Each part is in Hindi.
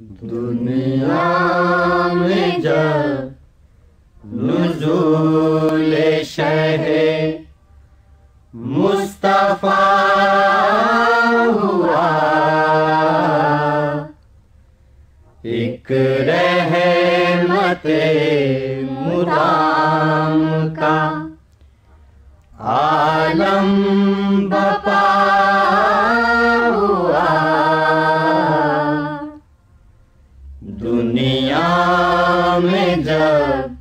दुनिया में जब नुज़ूल शहे मुस्तफा हुआ, एक रहमते मुदाम का आलम बपा हुआ। दुनिया में जब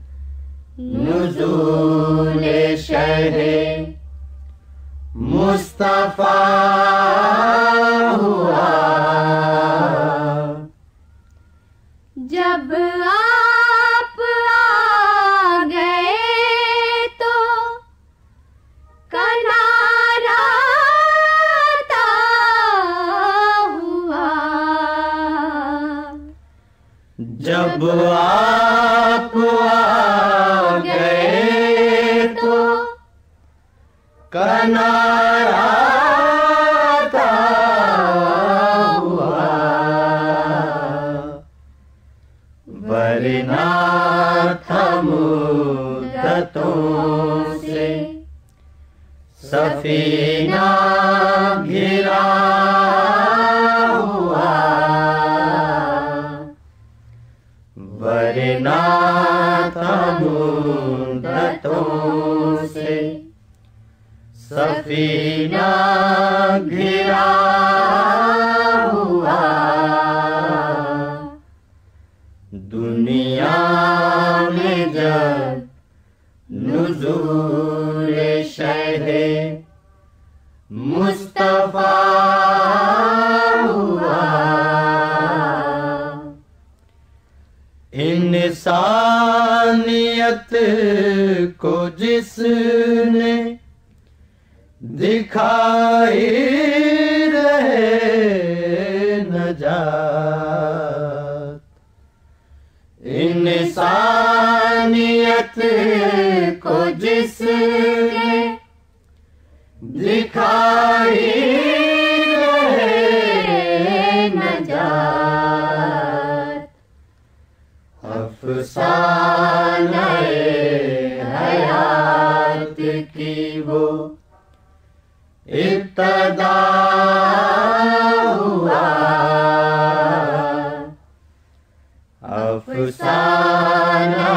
नुज़ूल शहे मुस्तफा हुआ, जब आप आ गए तो कनारा ता हुआ। जब आप आ गए तो कनारा ता हुआ, वरना था मुद्दतों से सफीना घिरा हुआ, वरना था मुद्दतों से सफीना घिरा हुआ। दुनिया में जब नुज़ूल शहे मुस्तफा हुआ, इंसानियत को जिसने दिखाई रहे नजात, इंसानियत को जिसने दिखाई रहे नजात, अफ़साने हयात की वो इब्तदा हुआ, अफ़साने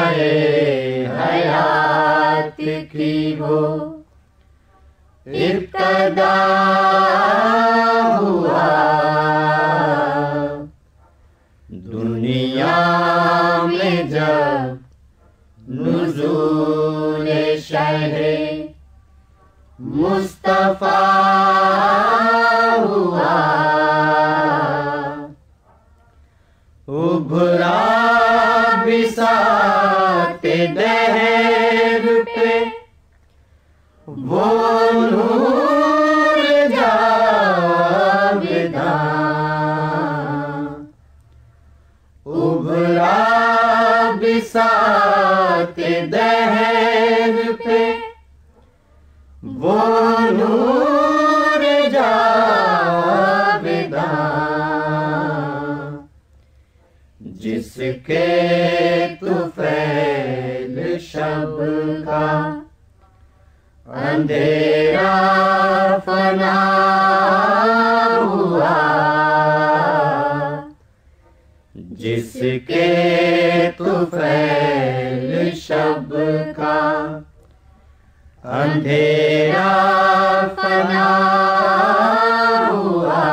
हयात की वो इब्तदा हुआ। दुनिया में जब नुज़ूल शहे मुस्तफा हुआ, उभरा बिसाते दहर पे वो नूर जावेदा, उभरा बिसाते दहर पे वो नूर जावेदा, जिसके तुफैल शब का अंधेरा फना हुआ, जिसके तुफैल शब का अंधेरा फना हुआ।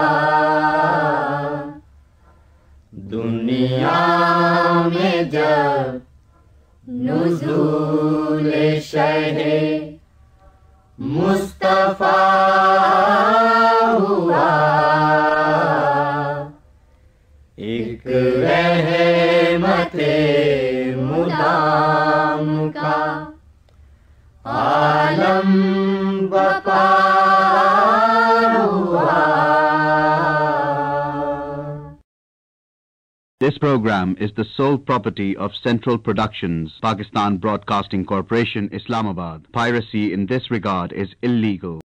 दुनिया में जब नुज़ूल शहे मुस्तफा हुआ, एक रहमते मुदाम का आलम बपा हुआ। This program is the sole property of Central Productions, Pakistan Broadcasting Corporation, Islamabad. Piracy in this regard is illegal.